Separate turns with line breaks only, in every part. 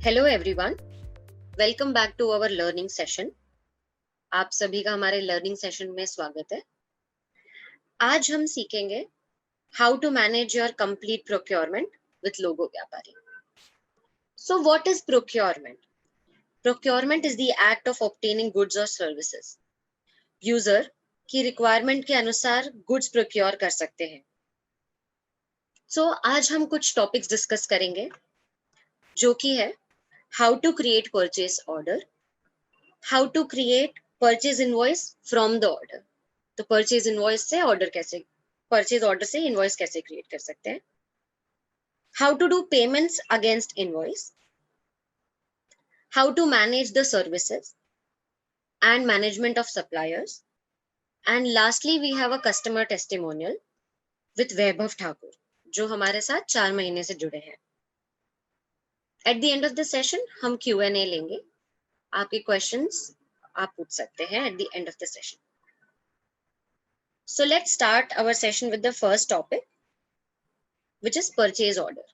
Hello everyone, welcome back to our learning session. आप सभी का हमारे लर्निंग सेशन में स्वागत है। आज हम सीखेंगे how to manage your complete procurement with Logo Vyapari. So what is procurement? Procurement is the act of obtaining goods और सर्विसेज। यूजर की रिक्वायरमेंट के अनुसार गुड्स प्रोक्योर कर सकते हैं। सो आज हम कुछ टॉपिक्स डिस्कस करेंगे जो कि है how to create purchase order, how to create purchase invoice from the order. तो परचेज इनवॉइस से ऑर्डर कैसे, परचेज ऑर्डर से इनवॉइस कैसे क्रिएट कर सकते हैं। How to do payments against invoice, how to manage the services and management of suppliers, and lastly we have a customer testimonial with Vaibhav Thakur जो हमारे साथ 4 महीने से जुड़े हैं। At the end of the session हम Q&A लेंगे। आपके क्वेश्चंस आप पूछ सकते हैं at the end of the session. So let's start our session with the first topic, which is purchase order.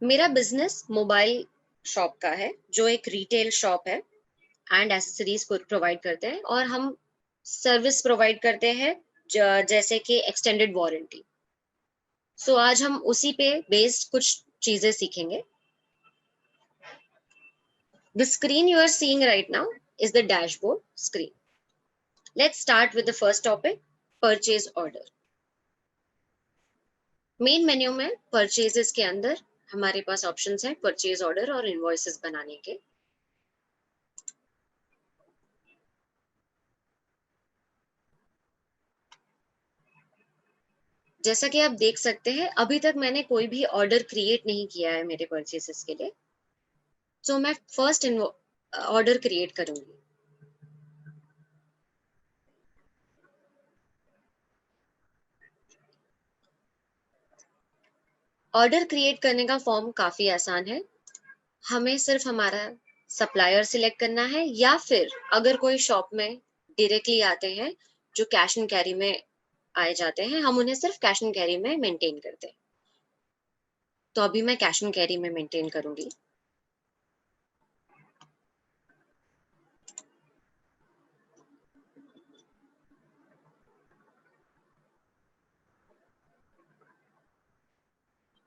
मेरा बिजनेस मोबाइल शॉप का है जो एक रिटेल शॉप है एंड एसेसरीज को प्रोवाइड करते हैं, और हम सर्विस प्रोवाइड करते हैं जैसे कि एक्सटेंडेड वारंटी। सो आज हम उसी पे बेस्ड कुछ चीजें सीखेंगे। The screen you are seeing right now is the dashboard screen. Let's start with the first topic, purchase order. Main menu में परचेजेस के अंदर हमारे पास ऑप्शंस हैं परचेज ऑर्डर और इनवॉइसेस बनाने के। जैसा कि आप देख सकते हैं अभी तक मैंने कोई भी ऑर्डर क्रिएट नहीं किया है मेरे परचेसेस के लिए। सो मैं फर्स्ट ऑर्डर क्रिएट करूंगी। ऑर्डर क्रिएट करने का फॉर्म काफी आसान है। हमें सिर्फ हमारा सप्लायर सिलेक्ट करना है, या फिर अगर कोई शॉप में डायरेक्टली आते हैं जो कैश एंड कैरी में आए जाते हैं, हम उन्हें सिर्फ कैश एंड कैरी में मेंटेन करते हैं। तो अभी मैं कैश एंड कैरी में मेंटेन करूंगी।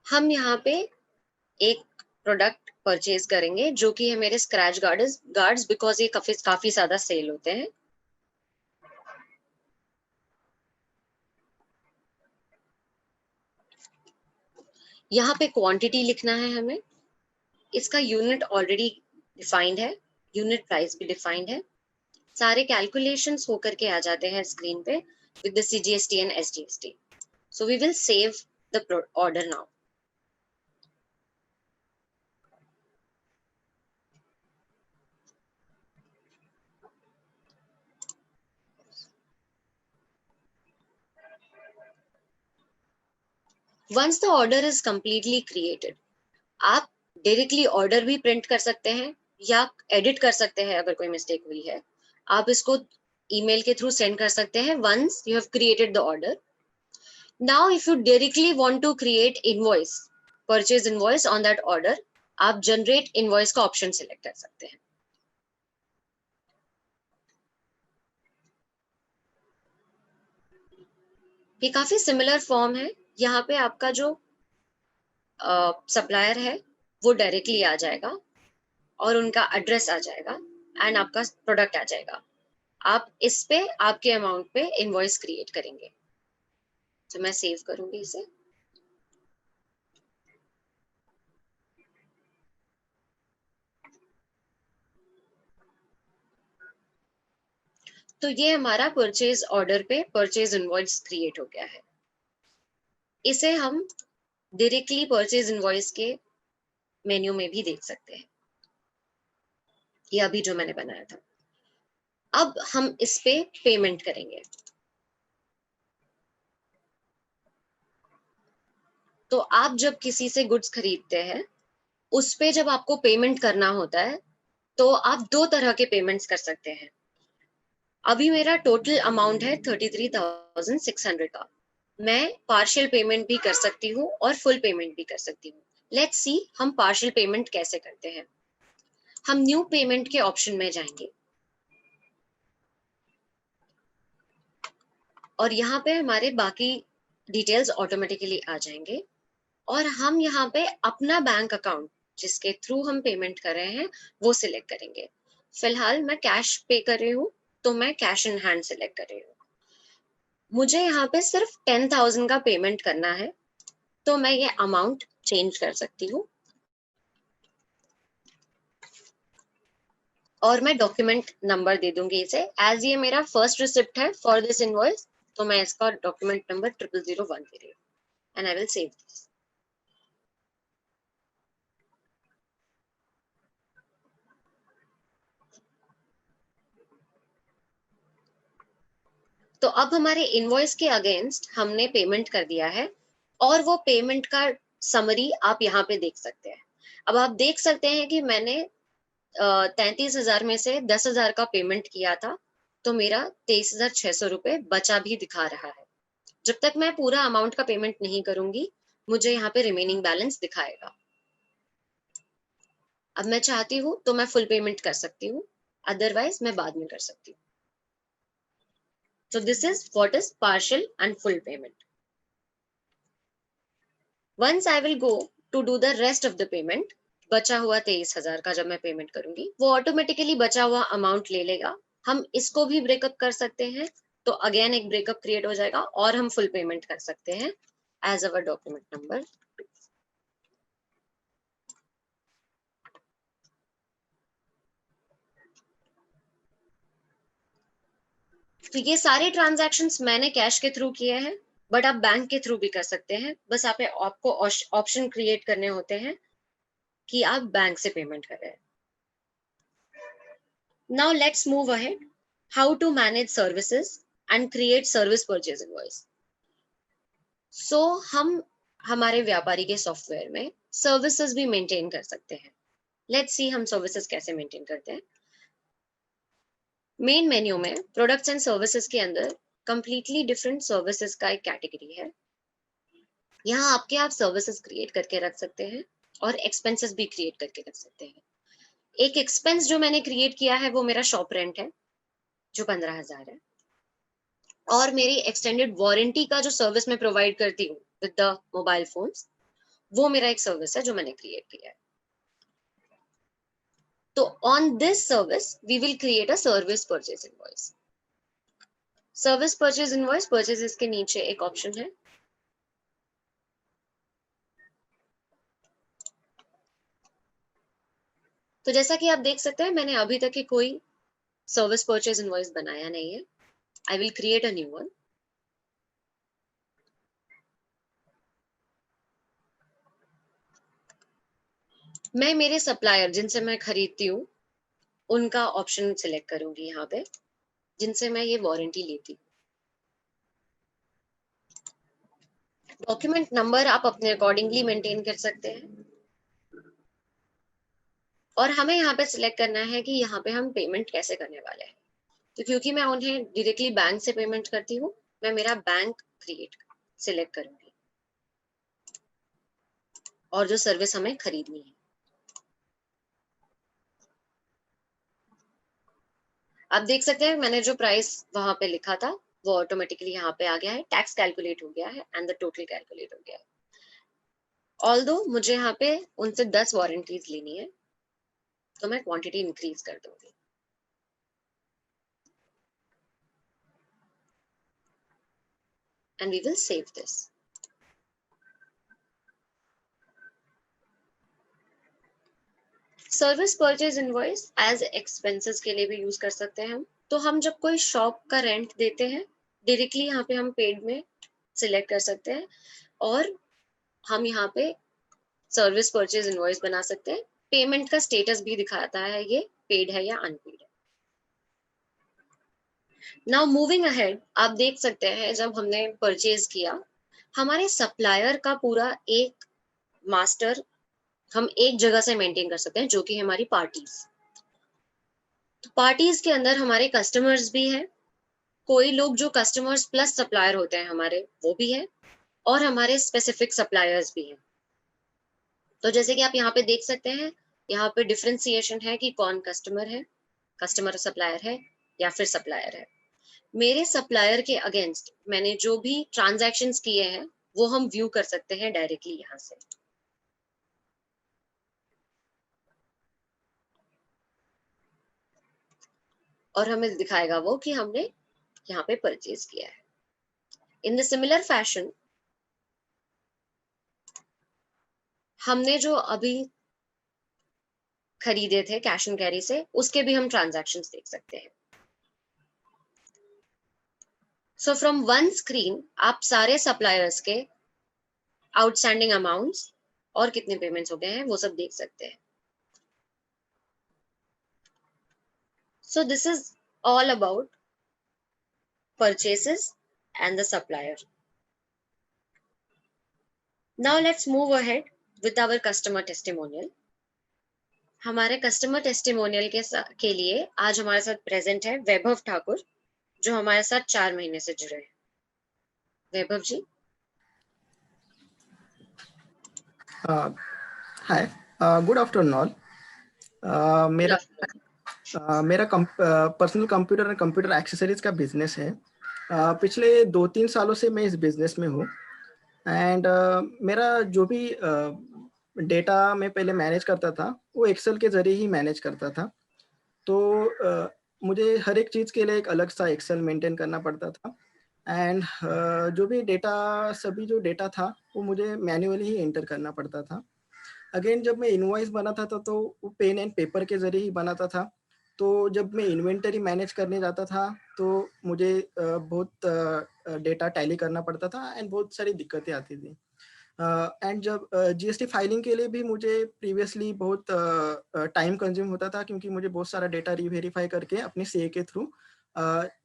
हम यहाँ पे एक प्रोडक्ट परचेज करेंगे जो कि है मेरे स्क्रैच गार्ड्स बिकॉज ये काफी ज्यादा सेल होते हैं। यहाँ पे क्वांटिटी लिखना है हमें। इसका यूनिट ऑलरेडी डिफाइंड है, यूनिट प्राइस भी डिफाइंड है। सारे कैलकुलेशंस होकर के आ जाते हैं स्क्रीन पे with the CGST and SGST। So we will save the order now. Once the order is completely created, आप डायरेक्टली ऑर्डर भी प्रिंट कर सकते हैं या एडिट कर सकते हैं। अगर कोई मिस्टेक हुई है आप इसको ईमेल के थ्रू सेंड कर सकते हैं once you have created the order. Now if you directly want to create invoice, purchase invoice on that order, आप generate invoice का ऑप्शन सिलेक्ट कर सकते हैं। ये काफी सिमिलर फॉर्म है। यहाँ पे आपका जो सप्लायर है वो डायरेक्टली आ जाएगा और उनका एड्रेस आ जाएगा एंड आपका प्रोडक्ट आ जाएगा। आप इस पे आपके अमाउंट पे इनवॉइस क्रिएट करेंगे। तो मैं सेव करूंगी इसे। तो ये हमारा परचेज ऑर्डर पे परचेज इनवॉइस क्रिएट हो गया है। इसे हम डायरेक्टली परचेज इनवॉइस के मेन्यू में भी देख सकते हैं। ये अभी जो मैंने बनाया था। अब हम इस पे पेमेंट करेंगे। तो आप जब किसी से गुड्स खरीदते हैं उस पे जब आपको पेमेंट करना होता है तो आप दो तरह के पेमेंट्स कर सकते हैं। अभी मेरा टोटल अमाउंट है 33,600 का। मैं पार्शियल पेमेंट भी कर सकती हूँ और फुल पेमेंट भी कर सकती हूँ, लेट्स सी हम पार्शियल पेमेंट कैसे करते हैं। हम न्यू पेमेंट के ऑप्शन में जाएंगे और यहाँ पे हमारे बाकी डिटेल्स ऑटोमेटिकली आ जाएंगे और हम यहाँ पे अपना बैंक अकाउंट जिसके थ्रू हम पेमेंट कर रहे हैं वो सिलेक्ट करेंगे। फिलहाल मैं कैश पे कर रही हूँ तो मैं कैश इन हैंड सिलेक्ट कर रही हूँ। मुझे यहाँ पे सिर्फ 10,000 का पेमेंट करना है तो मैं ये अमाउंट चेंज कर सकती हूँ और मैं डॉक्यूमेंट नंबर दे दूंगी इसे। एज ये मेरा फर्स्ट रिसिप्ट है फॉर दिस इनवॉइस तो मैं इसका डॉक्यूमेंट नंबर 0001 दे रही हूँ and I will save this. तो अब हमारे इनवॉइस के अगेंस्ट हमने पेमेंट कर दिया है और वो पेमेंट का समरी आप यहाँ पे देख सकते हैं। अब आप देख सकते हैं कि मैंने 33,000 में से 10,000 का पेमेंट किया था तो मेरा 23,600 रुपए बचा भी दिखा रहा है। जब तक मैं पूरा अमाउंट का पेमेंट नहीं करूंगी मुझे यहाँ पे रिमेनिंग बैलेंस दिखाएगा। अब मैं चाहती हूँ तो मैं फुल पेमेंट कर सकती हूँ, अदरवाइज मैं बाद में कर सकती हूँ। So this is what is partial and full payment. Once I will go to do the rest of the payment, बचा हुआ 23,000 का जब मैं पेमेंट करूंगी वो ऑटोमेटिकली बचा हुआ अमाउंट ले लेगा। हम इसको भी ब्रेकअप कर सकते हैं तो अगेन एक ब्रेकअप क्रिएट हो जाएगा और हम फुल पेमेंट कर सकते हैं एज अवर डॉक्यूमेंट नंबर। तो ये सारे ट्रांजैक्शंस मैंने कैश के थ्रू किए हैं बट आप बैंक के थ्रू भी कर सकते हैं। बस आपको ऑप्शन क्रिएट करने होते हैं कि आप बैंक से पेमेंट कर रहे हैं। Now let's move ahead. How to manage services and create service purchase invoice. So हम हमारे व्यापारी के सॉफ्टवेयर में सर्विसेज भी मेंटेन कर सकते हैं। लेट्स सी हम सर्विसेज कैसे मेंटेन करते हैं। मेन मेन्यू में प्रोडक्ट्स एंड सर्विसेज के अंदर कंप्लीटली डिफरेंट सर्विसेज का एक कैटेगरी है। यहाँ आपके आप सर्विसेज क्रिएट करके रख सकते हैं और एक्सपेंसेस भी क्रिएट करके रख सकते हैं। एक एक्सपेंस जो मैंने क्रिएट किया है वो मेरा शॉप रेंट है जो 15,000 है और मेरी एक्सटेंडेड वारंटी का जो सर्विस मैं प्रोवाइड करती हूँ विद द मोबाइल फोन्स वो मेरा एक सर्विस है जो मैंने क्रिएट किया है। तो on this service we will create a service purchase invoice. Service purchase invoice purchase के नीचे एक ऑप्शन है। तो जैसा कि आप देख सकते हैं मैंने अभी तक की कोई सर्विस परचेज इनवॉइस बनाया नहीं है। I will create a new one. मैं मेरे सप्लायर जिनसे मैं खरीदती हूँ उनका ऑप्शन सिलेक्ट करूंगी यहाँ पे जिनसे मैं ये वारंटी लेती हूँ। डॉक्यूमेंट नंबर आप अपने अकॉर्डिंगली मेंटेन कर सकते हैं और हमें यहाँ पे सिलेक्ट करना है कि यहाँ पे हम पेमेंट कैसे करने वाले हैं। तो क्योंकि मैं उन्हें डायरेक्टली बैंक से पेमेंट करती हूँ मैं मेरा बैंक क्रिएट सिलेक्ट करूंगी और जो सर्विस हमें खरीदनी है। आप देख सकते हैं मैंने जो प्राइस वहां पे लिखा था वो ऑटोमेटिकली यहाँ पे आ गया है। टैक्स कैलकुलेट हो गया है एंड द टोटल कैलकुलेट हो गया है। ऑल्दो मुझे यहाँ पे उनसे 10 वारंटीज लेनी है तो मैं क्वांटिटी इंक्रीज कर दूंगी। And we will save this. Service purchase invoice as expenses के लिए भी यूज कर सकते हैं हम। तो हम जब कोई शॉप का रेंट देते हैं डायरेक्टली यहाँ पे हम पेड में सिलेक्ट कर सकते हैं और हम यहाँ पे सर्विस परचेज इनवॉइस बना सकते हैं। पेमेंट का स्टेटस भी दिखाता है ये पेड है या अनपेड है। नाउ मूविंग अहेड आप देख सकते हैं जब हमने परचेज किया हमारे सप्लायर का पूरा एक मास्टर हम एक जगह से मेंटेन कर सकते हैं जो कि हमारी पार्टीज। तो पार्टीज के अंदर हमारे कस्टमर्स भी हैं। कोई लोग जो कस्टमर्स प्लस सप्लायर होते हैं हमारे वो भी है और हमारे स्पेसिफिक सप्लायर्स भी हैं। तो जैसे कि आप यहाँ पे देख सकते हैं, यहाँ पे डिफरेंशिएशन है कि कौन कस्टमर है, कस्टमर सप्लायर है या फिर सप्लायर है। मेरे सप्लायर के अगेंस्ट मैंने जो भी ट्रांजैक्शंस किए हैं वो हम व्यू कर सकते हैं डायरेक्टली यहाँ से। और हमें दिखाएगा वो कि हमने यहाँ पे परचेज किया है। इन द सिमिलर फैशन हमने जो अभी खरीदे थे कैश एंड कैरी से, उसके भी हम ट्रांजैक्शंस देख सकते हैं। सो फ्रॉम वन स्क्रीन आप सारे सप्लायर्स के आउटस्टैंडिंग अमाउंट्स और कितने पेमेंट्स हो गए हैं वो सब देख सकते हैं। So this is all about purchases and the supplier. Now let's move ahead with our customer testimonial. हमारे कस्टमर टेस्टिमोनियल के लिए आज हमारे साथ प्रेजेंट है वैभव ठाकुर, जो हमारे साथ 4 महीने से जुड़े हैं। वैभव जी।
हाय, गुड आफ्टरनून ऑल। मेरा पर्सनल कंप्यूटर और कंप्यूटर एक्सेसरीज का बिजनेस है। पिछले 2-3 सालों से मैं इस बिजनेस में हूँ एंड मेरा जो भी डेटा मैं पहले मैनेज करता था वो एक्सेल के ज़रिए ही मैनेज करता था। तो मुझे हर एक चीज़ के लिए एक अलग सा एक्सेल मेंटेन करना पड़ता था एंड जो भी डेटा सभी जो डेटा था वो मुझे मैन्युअली ही एंटर करना पड़ता था। अगेन जब मैं इनवॉइस बनाता था तो वो पेन एंड पेपर के ज़रिए ही बनाता था। तो जब मैं इन्वेंटरी मैनेज करने जाता था तो मुझे बहुत डेटा टैली करना पड़ता था एंड बहुत सारी दिक्कतें आती थी। एंड जब जीएसटी फाइलिंग के लिए भी मुझे प्रीवियसली बहुत टाइम कंज्यूम होता था, क्योंकि मुझे बहुत सारा डेटा रीवेरीफाई करके अपने सीए के थ्रू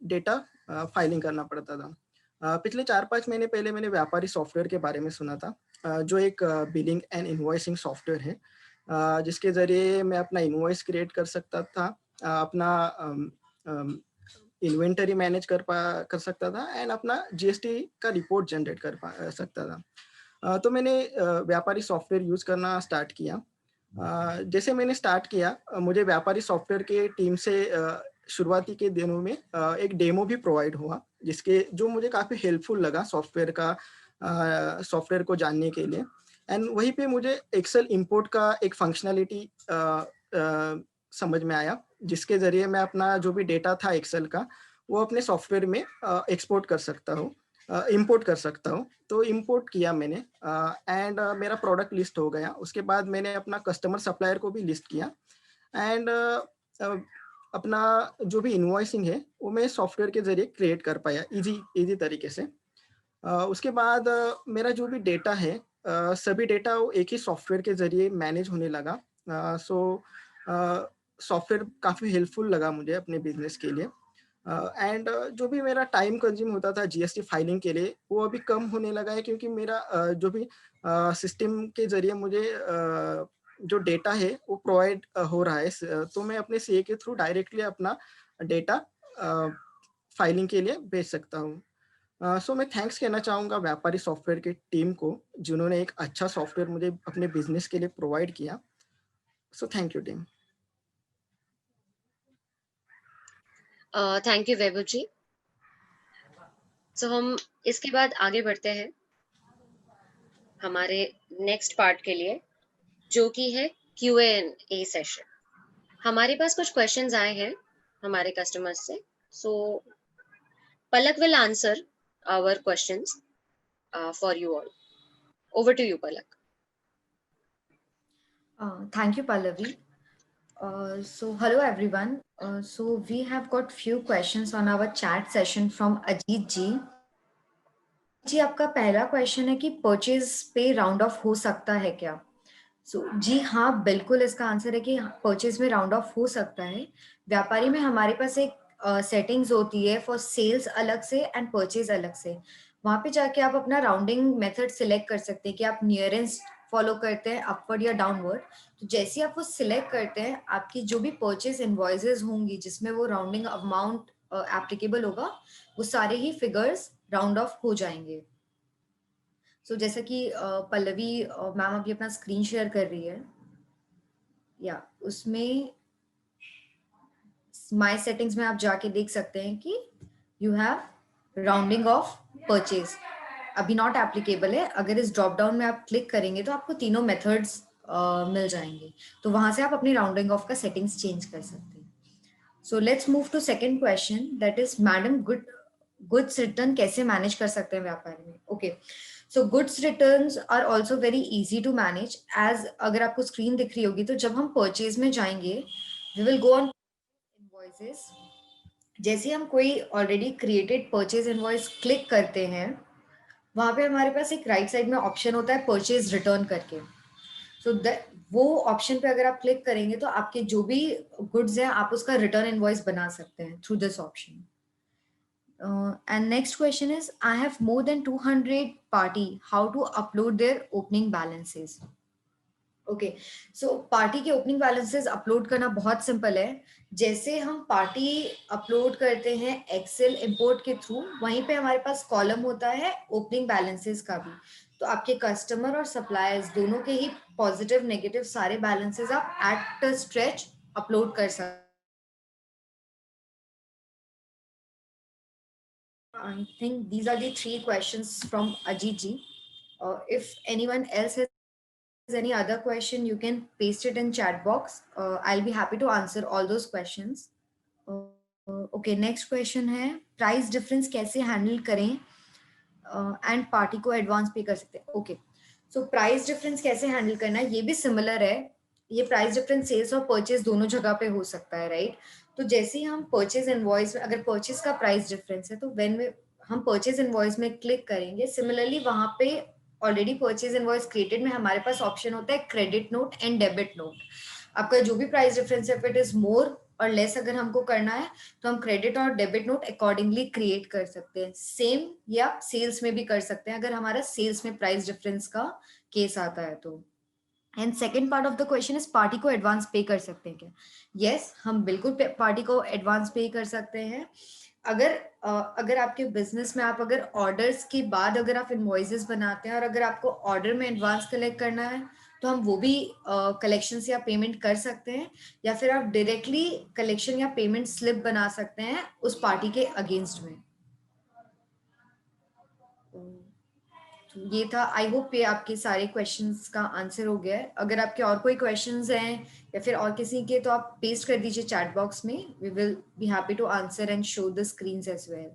डेटा फाइलिंग करना पड़ता था। पिछले 4-5 महीने पहले मैंने व्यापारी सॉफ्टवेयर के बारे में सुना था, जो एक बिलिंग एंड इनवॉइसिंग सॉफ्टवेयर है, जिसके ज़रिए मैं अपना इनवॉइस क्रिएट कर सकता था, अपना इन्वेंटरी मैनेज कर सकता था एंड अपना जीएसटी का रिपोर्ट जनरेट कर सकता था। तो मैंने व्यापारी सॉफ्टवेयर यूज़ करना स्टार्ट किया। जैसे मैंने स्टार्ट किया, मुझे व्यापारी सॉफ्टवेयर के टीम से शुरुआती के दिनों में एक डेमो भी प्रोवाइड हुआ, जो मुझे काफ़ी हेल्पफुल लगा सॉफ्टवेयर को जानने के लिए। एंड वहीं पे मुझे एक्सेल इंपोर्ट का एक फंक्शनैलिटी समझ में आया, जिसके ज़रिए मैं अपना जो भी डेटा था एक्सेल का वो अपने सॉफ्टवेयर में एक्सपोर्ट कर सकता हूँ, इंपोर्ट कर सकता हूँ। तो इंपोर्ट किया मैंने एंड मेरा प्रोडक्ट लिस्ट हो गया। उसके बाद मैंने अपना कस्टमर सप्लायर को भी लिस्ट किया एंड अपना जो भी इनवॉइसिंग है वो मैं सॉफ्टवेयर के ज़रिए क्रिएट कर पाया इजी तरीके से। उसके बाद मेरा जो भी डेटा है, सभी डेटा वो एक ही सॉफ्टवेयर के ज़रिए मैनेज होने लगा। सो सॉफ्टवेयर काफ़ी हेल्पफुल लगा मुझे अपने बिजनेस के लिए। एंड जो भी मेरा टाइम कंज्यूम होता था जीएसटी फाइलिंग के लिए वो अभी कम होने लगा है, क्योंकि मेरा जो भी सिस्टम के ज़रिए मुझे जो डेटा है वो प्रोवाइड हो रहा है। तो मैं अपने सीए के थ्रू डायरेक्टली अपना डेटा फाइलिंग के लिए भेज सकता हूँ। सो मैं थैंक्स कहना चाहूँगा व्यापारी सॉफ्टवेयर की टीम को, जिन्होंने एक अच्छा सॉफ्टवेयर मुझे अपने बिजनेस के लिए प्रोवाइड किया। So thank you team.
Thank you Vaibhav ji. So हम इसके बाद आगे बढ़ते हैं हमारे नेक्स्ट पार्ट के लिए, जो कि है Q&A सेशन। हमारे पास कुछ क्वेश्चंस आए हैं हमारे कस्टमर्स से। So Palak will answer our questions for you all. Over to you Palak.
Thank you, Pallavi. So hello everyone. So we have got few questions on our chat session from Ajit ji. जी आपका पहला question है कि purchase पे round of हो सकता है क्या? जी हाँ, बिल्कुल इसका आंसर है कि परचेज में राउंड ऑफ हो सकता है। व्यापारी में हमारे पास एक सेटिंग्स होती है फॉर सेल्स अलग से एंड परचेज अलग से। वहाँ पे जाके आप अपना राउंडिंग मेथड सिलेक्ट कर सकते हैं कि आप नियरेस्ट फॉलो करते हैं अपवर्ड या डाउनवर्ड। तो जैसे आप वो सिलेक्ट करते हैं, आपकी जो भी परचेज इनवॉइसेस होंगी जिसमें वो राउंडिंग अमाउंट एप्लीकेबल होगा, वो सारे ही फिगर्स राउंड ऑफ हो जाएंगे। सो जैसा कि पल्लवी मैम अभी अपना स्क्रीन शेयर कर रही है, या उसमें माय सेटिंग्स में आप जाके देख सकते हैं कि you have rounding off purchase अभी नॉट एप्लीकेबल है। अगर इस ड्रॉप डाउन में आप क्लिक करेंगे तो आपको तीनों मेथड्स मिल जाएंगे, तो वहां से आप अपनी राउंडिंग ऑफ का सेटिंग्स चेंज कर सकते हैं। So let's move to second question, that is madam goods return कैसे मैनेज कर सकते हैं व्यापारी में। Okay, so goods returns are also very easy to manage. As अगर आपको स्क्रीन दिख रही होगी, तो जब हम परचेज में जाएंगे, we will go on invoices. जैसे हम कोई already created purchase invoice click करते हैं, वहां पे हमारे पास एक राइट साइड में ऑप्शन होता है परचेज रिटर्न करके। सो वो ऑप्शन पे अगर आप क्लिक करेंगे तो आपके जो भी गुड्स हैं आप उसका रिटर्न इनवॉइस बना सकते हैं through this option. And next question is, I have more than 200 party, how to upload their opening balances? Okay, so party के ओपनिंग बैलेंसेस अपलोड करना बहुत सिंपल है। जैसे हम पार्टी अपलोड करते हैं एक्सेल इंपोर्ट के थ्रू, वहीं पे हमारे पास कॉलम होता है ओपनिंग बैलेंसेस का भी। तो आपके कस्टमर और सप्लायर्स दोनों के ही पॉजिटिव नेगेटिव सारे बैलेंसेस आप एट स्ट्रेच अपलोड कर सकते। I think these are the three questions from Ajit ji. If anyone else has any other question, you can paste it in chat box. I'll be happy to answer all those questions. Okay, next question है, price difference कैसे handle करें and party को advance पे कर सकते हैं। Okay, so price difference कैसे handle करना है, ये भी सिमिलर है। ये प्राइस डिफरेंस सेल्स और परचेज दोनों जगह पे हो सकता है, राइट? तो जैसे ही हम परचेज इनवॉइस में, अगर परचेज का प्राइस डिफरेंस है, तो व्हेन में हम परचेज इनवॉइस में क्लिक करेंगे, सिमिलरली वहां पे ऑलरेडी परचेज इनवॉइस क्रिएटेड में हमारे पास ऑप्शन होता है credit note and debit note. आपका जो भी प्राइस डिफरेंस है, इफ इट इज मोर और लेस अगर हमको करना है, तो हम क्रेडिट और डेबिट नोट अकॉर्डिंगली क्रिएट कर सकते हैं। सेम या सेल्स में भी कर सकते हैं, अगर हमारा सेल्स में प्राइस डिफरेंस का केस आता है तो। And second part of the question is, party को एडवांस पे कर सकते हैं क्या? यस, हम बिल्कुल पार्टी को एडवांस पे कर सकते हैं। अगर आपके बिजनेस में आप अगर ऑर्डर्स के बाद अगर आप इनवॉइसेस बनाते हैं और अगर आपको ऑर्डर में एडवांस कलेक्ट करना है, तो हम वो भी कलेक्शन या पेमेंट कर सकते हैं, या फिर आप डायरेक्टली कलेक्शन या पेमेंट स्लिप बना सकते हैं उस पार्टी के अगेंस्ट में। तो ये था, आई होप ये आपके सारे क्वेश्चंस का आंसर हो गया है। अगर आपके और कोई क्वेश्चंस हैं या फिर और किसी के, तो आप पेस्ट कर दीजिए चैट बॉक्स में। We will be happy to answer and show the screens as well.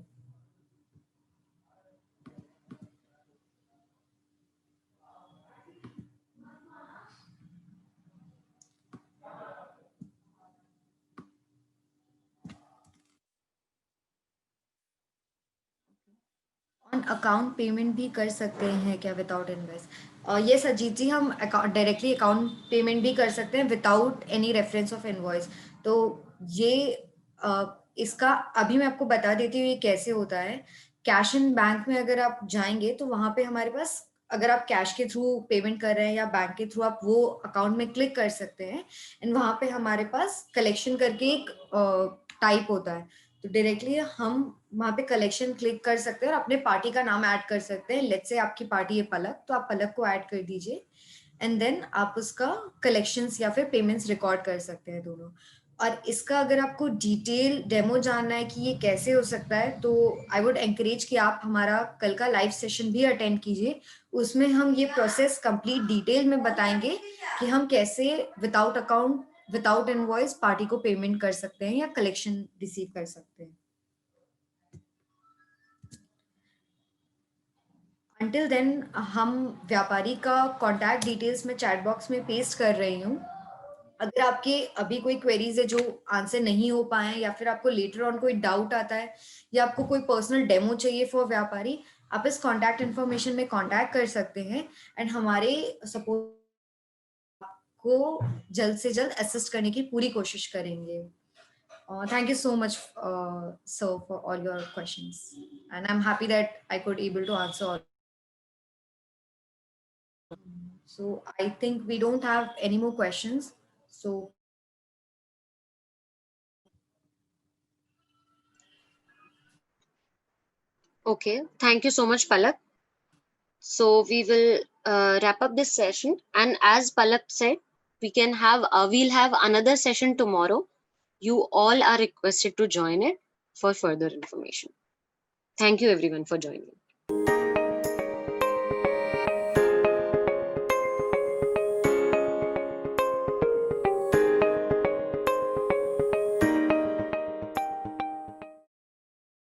On account payment भी कर सकते हैं क्या without invoice? Yes Ajit ji, हम डायरेक्टली अकाउंट पेमेंट भी कर सकते हैं without any reference of invoice. तो ये इसका अभी मैं आपको बता देती हूँ ये कैसे होता है। कैश इन बैंक में अगर आप जाएंगे, तो वहां पे हमारे पास, अगर आप कैश के थ्रू पेमेंट कर रहे हैं या बैंक के थ्रू, आप वो अकाउंट में क्लिक कर सकते हैं। एंड वहां पे हमारे पास कलेक्शन करके एक टाइप होता है, तो डायरेक्टली हम वहां पे कलेक्शन क्लिक कर सकते हैं और अपने पार्टी का नाम ऐड कर सकते हैं। लेट्स से आपकी पार्टी है पलक, तो आप पलक को ऐड कर दीजिए एंड देन आप उसका कलेक्शंस या फिर पेमेंट्स रिकॉर्ड कर सकते हैं दोनों। और इसका अगर आपको डिटेल डेमो जानना है कि ये कैसे हो सकता है, तो आई वुड एनकरेज कि आप हमारा कल का लाइव सेशन भी अटेंड कीजिए। उसमें हम ये प्रोसेस कंप्लीट डिटेल में बताएंगे कि हम कैसे without account, without invoice party को पेमेंट कर सकते हैं या कलेक्शन रिसीव कर सकते हैं। अंटिल देन हम व्यापारी का कॉन्टैक्ट डिटेल्स में चैट बॉक्स में पेस्ट कर रही हूँ। अगर आपके अभी कोई क्वेरीज है जो आंसर नहीं हो पाए, या फिर आपको लेटर ऑन कोई डाउट आता है, या आपको कोई पर्सनल डेमो चाहिए फॉर व्यापारी, आप इस कॉन्टैक्ट इन्फॉर्मेशन में कॉन्टैक्ट कर सकते हैं एंड हमारे सपोर्ट को जल्द से जल्द असिस्ट करने की पूरी कोशिश करेंगे। Thank you so much, sir, for all your questions, and I'm happy that I could able to answer all. So I think we don't have any more questions. So
Okay, thank you so much, Palak. So we will wrap up this session, and as Palak said, we'll have another session tomorrow. You all are requested to join it for further information. Thank you everyone for joining.